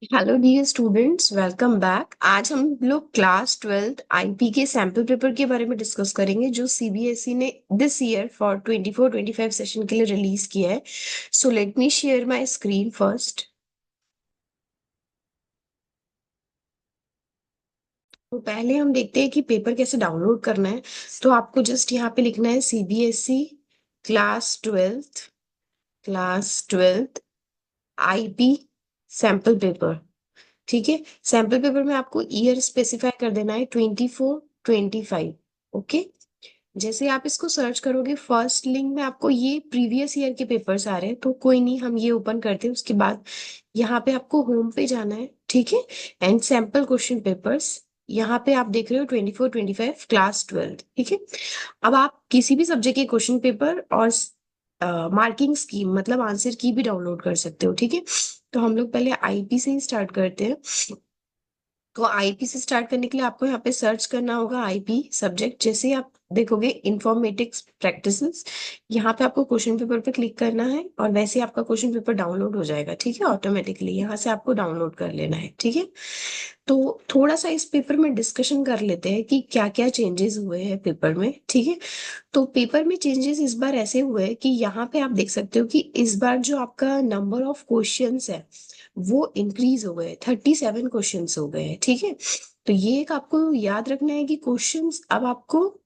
Hello dear students, welcome back. आज हम लोग क्लास 12th आईपी के सैम्पल पेपर के बारे में डिस्कस करेंगे जो सीबीएसई ने दिस ईयर फॉर 24-25 सेशन के लिए रिलीज किया है। So let me share my screen first. तो पहले हम देखते हैं कि पेपर कैसे डाउनलोड करना है। तो आपको जस्ट यहाँ पे लिखना है CBSE class 12th IP sample paper. ठीक है। सैम्पल पेपर में आपको ईयर स्पेसिफाई कर देना है 24-25। ओके। जैसे आप इसको सर्च करोगे फर्स्ट लिंक में आपको ये प्रीवियस ईयर के पेपर्स आ रहे हैं, तो कोई नहीं, हम ये ओपन करते हैं। उसके बाद यहाँ पे आपको होम पे जाना है। ठीक है। एंड सैम्पल क्वेश्चन पेपर्स, यहाँ पे आप देख रहे हो 24-25 क्लास 12। ठीक है। अब आप किसी भी सब्जेक्ट के क्वेश्चन पेपर और मार्किंग स्कीम मतलब आंसर की भी डाउनलोड कर सकते हो। ठीक है। तो हम लोग पहले आईपी से ही स्टार्ट करते हैं। तो आईपी से स्टार्ट करने के लिए आपको यहाँ पे सर्च करना होगा आईपी सब्जेक्ट। जैसे ही आप देखोगे इंफॉर्मेटिक्स प्रैक्टिसेस, यहाँ पे आपको क्वेश्चन पेपर पे क्लिक करना है और वैसे ही आपका क्वेश्चन पेपर डाउनलोड हो जाएगा। ठीक है। ऑटोमेटिकली यहाँ से आपको डाउनलोड कर लेना है। ठीक है। तो थोड़ा सा इस पेपर में डिस्कशन कर लेते हैं कि क्या क्या चेंजेस हुए हैं पेपर में। ठीक है। तो पेपर में चेंजेस इस बार ऐसे हुए हैं कि यहाँ पे आप देख सकते हो कि इस बार जो आपका नंबर ऑफ क्वेश्चंस है वो इंक्रीज हो गए, 37 क्वेश्चंस हो गए हैं। ठीक है। तो ये एक आपको याद रखना है कि क्वेश्चंस अब आपको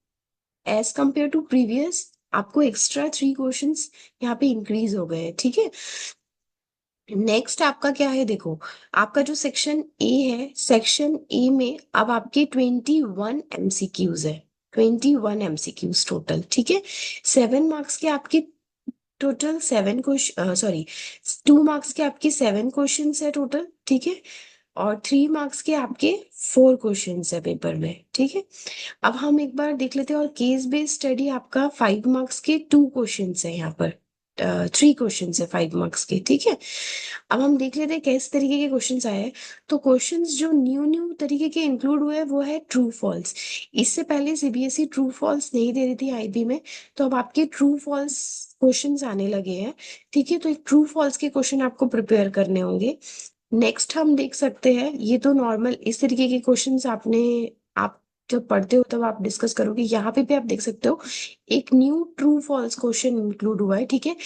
एज कंपेयर टू प्रीवियस आपको एक्स्ट्रा 3 क्वेश्चंस यहाँ पे इंक्रीज हो गए हैं। ठीक है। नेक्स्ट आपका क्या है, देखो, आपका जो सेक्शन ए है, सेक्शन ए में अब आपके 21 एमसीक्यूज है। 21 एमसीक्यूज टोटल। ठीक है। 7 मार्क्स के आपके टोटल 7 क्वेश्चन, सॉरी, 2 मार्क्स के आपके 7 क्वेश्चन है टोटल। ठीक है। और 3 मार्क्स के आपके 4 क्वेश्चन है पेपर में। ठीक है। अब हम एक बार देख लेते हैं। और केस बेस्ड स्टडी आपका 5 मार्क्स के 2 क्वेश्चन है यहाँ पर। 3 क्वेश्चन है 5 मार्क्स के। ठीक है। अब हम देख लेते हैं किस तरीके के क्वेश्चंस आए हैं। तो क्वेश्चंस जो न्यू न्यू तरीके के इंक्लूड हुए हैं वो है ट्रू फॉल्स। इससे पहले सीबीएसई ट्रू फॉल्स नहीं दे रही थी आईबी में। तो अब आपके ट्रू फॉल्स क्वेश्चंस आने लगे हैं। ठीक है। तो एक ट्रू फॉल्स के क्वेश्चन आपको प्रिपेयर करने होंगे। नेक्स्ट हम देख सकते हैं, ये तो नॉर्मल इस तरीके के क्वेश्चंस आपने, आप जब पढ़ते हो तब आप डिस्कस करोगे। यहाँ पे भी आप देख सकते हो एक new true false question include हुआ है। ठीक है।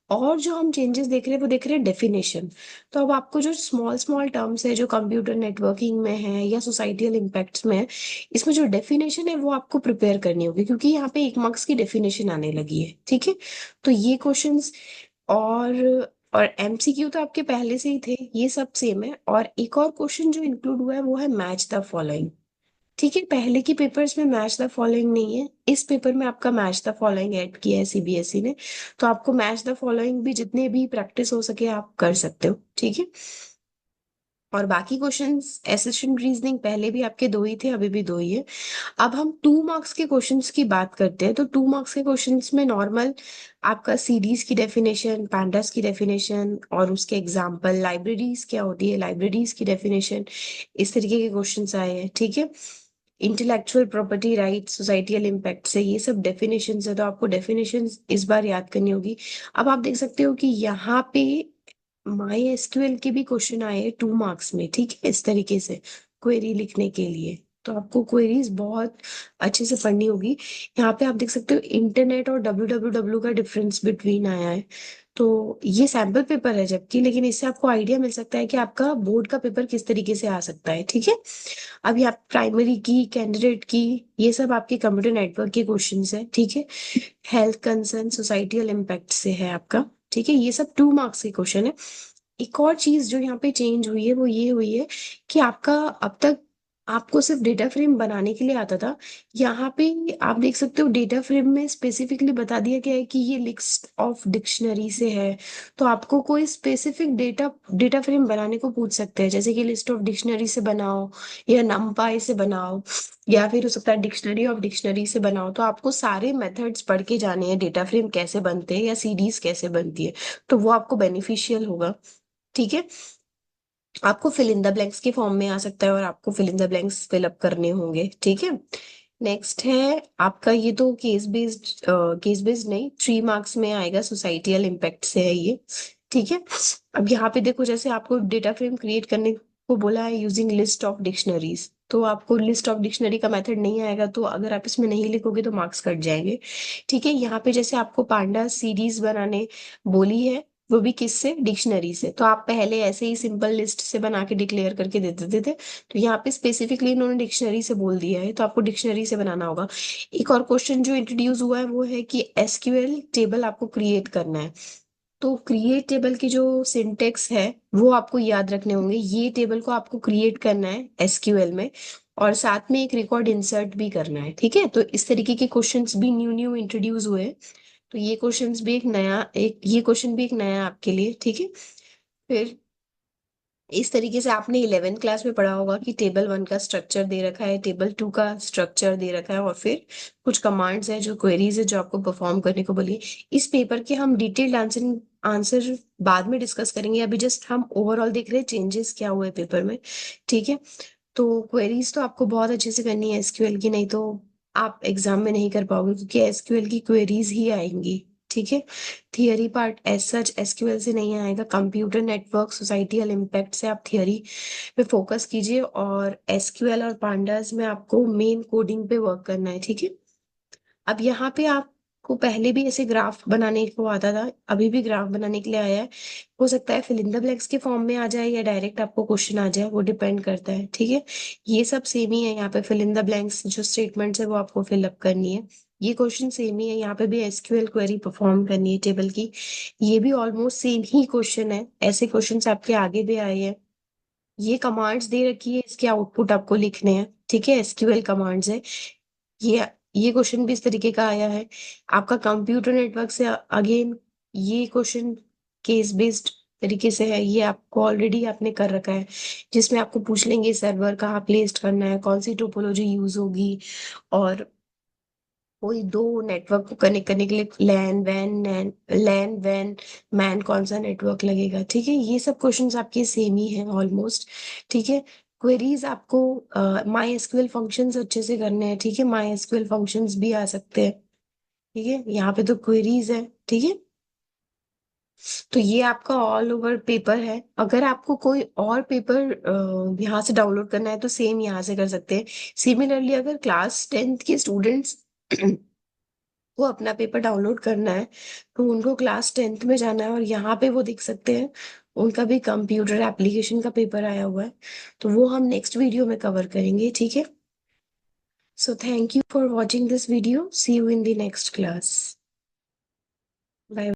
और जो हम चेंजेस देख रहे हैं वो देख रहे हैं डेफिनेशन। तो अब आपको जो स्मॉल स्मॉल टर्म्स है जो कंप्यूटर नेटवर्किंग में है या सोसाइटियल इम्पैक्ट्स में है, इसमें जो डेफिनेशन है वो आपको प्रिपेयर करनी होगी क्योंकि यहाँ पे 1 मार्क्स की डेफिनेशन आने लगी है। ठीक है। तो ये क्वेश्चंस और एमसीक्यू तो आपके पहले से ही थे, ये सब सेम है। और एक और क्वेश्चन जो इंक्लूड हुआ है वो है मैच द फॉलोइंग। ठीक है। पहले की पेपर्स में मैच द फॉलोइंग नहीं है, इस पेपर में आपका मैच द फॉलोइंग ऐड किया है सीबीएसई ने। तो आपको मैच द फॉलोइंग भी जितने भी प्रैक्टिस हो सके आप कर सकते हो। ठीक है। और बाकी क्वेश्चंस एसेशन रीजनिंग पहले भी आपके 2 ही थे, अभी भी 2 ही है। अब हम 2 मार्क्स के क्वेश्चंस की बात करते हैं। तो 2 मार्क्स के क्वेश्चंस में नॉर्मल आपका सीरीज की डेफिनेशन, पैंडास की डेफिनेशन और उसके एग्जाम्पल, लाइब्रेरीज क्या होती है, लाइब्रेरीज की डेफिनेशन, इस तरीके के क्वेश्चंस आए हैं। ठीक है। Intellectual property right, societal impact से ये सब डेफिनेशंस है, तो आपको डेफिनेशंस इस बार याद करनी होगी। अब आप देख सकते हो कि यहाँ पे माई एसक्यूएल के भी क्वेश्चन आए हैं 2 मार्क्स में। ठीक है। इस तरीके से क्वेरी लिखने के लिए तो आपको क्वेरीज बहुत अच्छे से पढ़नी होगी। यहाँ पे आप देख सकते हो इंटरनेट और www का डिफरेंस बिटवीन आया है। तो ये सैम्पल पेपर है जबकि, लेकिन इससे आपको आइडिया मिल सकता है कि आपका बोर्ड का पेपर किस तरीके से आ सकता है। ठीक है। अब यहाँ प्राइमरी की, कैंडिडेट की, ये सब आपके कंप्यूटर नेटवर्क के क्वेश्चंस है। ठीक है। हेल्थ कंसर्न, सोसाइटियल इम्पैक्ट से है आपका। ठीक है। ये सब 2 मार्क्स के क्वेश्चन है। एक और चीज जो यहाँ पे चेंज हुई है वो ये हुई है कि आपका अब तक आपको सिर्फ डेटा फ्रेम बनाने के लिए आता था। यहाँ पे आप देख सकते हो डेटा फ्रेम में स्पेसिफिकली बता दिया गया है कि ये लिस्ट ऑफ डिक्शनरी से है। तो आपको कोई स्पेसिफिक डेटा डेटा फ्रेम बनाने को पूछ सकते हैं, जैसे कि लिस्ट ऑफ डिक्शनरी से बनाओ या नमपाई से बनाओ या फिर हो सकता है डिक्शनरी ऑफ डिक्शनरी से बनाओ। तो आपको सारे मेथड्स पढ़ के जाने हैं, डेटा फ्रेम कैसे बनते हैं या सीडीज कैसे बनती है। तो वो आपको बेनिफिशियल होगा। ठीक है। आपको फिल इन द ब्लैंक्स के फॉर्म में आ सकता है और आपको fill in the blanks fill up करने होंगे। ठीक है। नेक्स्ट है आपका, ये तो केस बेस्ड नहीं, 3 मार्क्स में आएगा, सोसाइटियल इम्पैक्ट से है ये। ठीक है। अब यहाँ पे देखो, जैसे आपको डेटा फ्रेम क्रिएट करने आपको बोला है यूजिंग लिस्ट ऑफ डिक्शनरीज, तो आपको लिस्ट ऑफ डिक्शनरी का मेथड नहीं आएगा, तो अगर आप इसमें नहीं लिखोगे तो मार्क्स कट जाएंगे। ठीक है, यहाँ पे जैसे आपको पांडा सीरीज बनाने बोली है, वो भी किससे, डिक्शनरी से, तो आप पहले ऐसे ही सिंपल लिस्ट से बना के डिक्लेयर करके दे देते थे। तो यहाँ पे स्पेसिफिकली इन्होंने डिक्शनरी से बोल दिया है, तो आपको डिक्शनरी से बनाना होगा। एक और क्वेश्चन जो इंट्रोड्यूस हुआ है वो है कि एसक्यूएल टेबल आपको क्रिएट करना है। तो क्रिएट टेबल की जो सिंटेक्स है वो आपको याद रखने होंगे, ये टेबल को आपको क्रिएट करना है एसक्यूएल में, और साथ में एक रिकॉर्ड इंसर्ट भी करना है। ठीक है, तो इस तरीके के क्वेश्चंस भी न्यू न्यू इंट्रोड्यूस हुए हैं। तो ये क्वेश्चंस भी एक नया, एक ये क्वेश्चन भी एक नया आपके लिए। ठीक है, फिर इस तरीके से आपने 11th क्लास में पढ़ा होगा कि टेबल 1 का स्ट्रक्चर दे रखा है, टेबल 2 का स्ट्रक्चर दे रखा है, और फिर कुछ कमांड्स हैं जो क्वेरीज है जो आपको परफॉर्म करने को बोलिए। इस पेपर के हम डिटेल्ड आंसर आंसर बाद में डिस्कस करेंगे, अभी जस्ट हम ओवरऑल देख रहे हैं चेंजेस क्या हुए पेपर में। ठीक है, तो क्वेरीज तो आपको बहुत अच्छे से करनी है एसक्यूएल की, नहीं तो आप एग्जाम में नहीं कर पाओगे, क्योंकि एसक्यूएल की क्वेरीज ही आएंगी। ठीक है, theory part as such SQL से नहीं आएगा, कंप्यूटर नेटवर्क सोसाइटियल इम्पैक्ट से आप थियरी पे फोकस कीजिए, और एसक्यूएल और पांडास में आपको मेन कोडिंग पे वर्क करना है। ठीक है, अब यहाँ पे आपको पहले भी ऐसे ग्राफ बनाने को आता था, अभी भी ग्राफ बनाने के लिए आया है। हो सकता है फिल इन द ब्लैंक्स के फॉर्म में आ जाए या डायरेक्ट आपको क्वेश्चन आ जाए, वो डिपेंड करता है। ठीक है, ये सब सेम ही है, यहाँ पे फिल इन द ब्लैंक्स जो स्टेटमेंट्स है वो आपको फिलअप करनी है। ये क्वेश्चन सेम ही है, यहाँ पे भी एसक्यूएल क्वेरी परफॉर्म करनी है टेबल की। ये भी ऑलमोस्ट सेम ही क्वेश्चन है, ऐसे क्वेश्चंस आपके आगे भी आए हैं। ये कमांड्स दे रखी है, इसके आउटपुट आपको लिखने हैं। ठीक है, एसक्यूएल कमांड्स है ये ये क्वेश्चन भी इस तरीके का आया है। आपका कंप्यूटर नेटवर्क से अगेन ये क्वेश्चन केस बेस्ड तरीके से है, ये आपको ऑलरेडी आपने कर रखा है, जिसमें आपको पूछ लेंगे सर्वर कहाँ प्लेस्ड करना है, कौन सी टोपोलॉजी यूज होगी, और कोई दो नेटवर्क को कनेक्ट करने के लिए लैन वैन मैन कौन सा नेटवर्क लगेगा। ठीक है, ये सब क्वेश्चंस आपके सेम ही हैं ऑलमोस्ट। ठीक है, क्वेरीज आपको माई एसक्यूएल फंक्शंस अच्छे से करने हैं। ठीक है, माई एसक्यूएल फंक्शंस भी आ सकते हैं। ठीक है, यहाँ पे तो क्वेरीज है। ठीक है, तो ये आपका ऑल ओवर पेपर है। अगर आपको कोई और पेपर यहाँ से डाउनलोड करना है तो सेम यहाँ से कर सकते हैं। सिमिलरली अगर क्लास 10th के स्टूडेंट्स को अपना पेपर डाउनलोड करना है तो उनको क्लास 10th में जाना है, और यहाँ पे वो देख सकते हैं उनका भी कंप्यूटर एप्लीकेशन का पेपर आया हुआ है, तो वो हम नेक्स्ट वीडियो में कवर करेंगे। ठीक है, so thank you for watching this video, see you in the next class.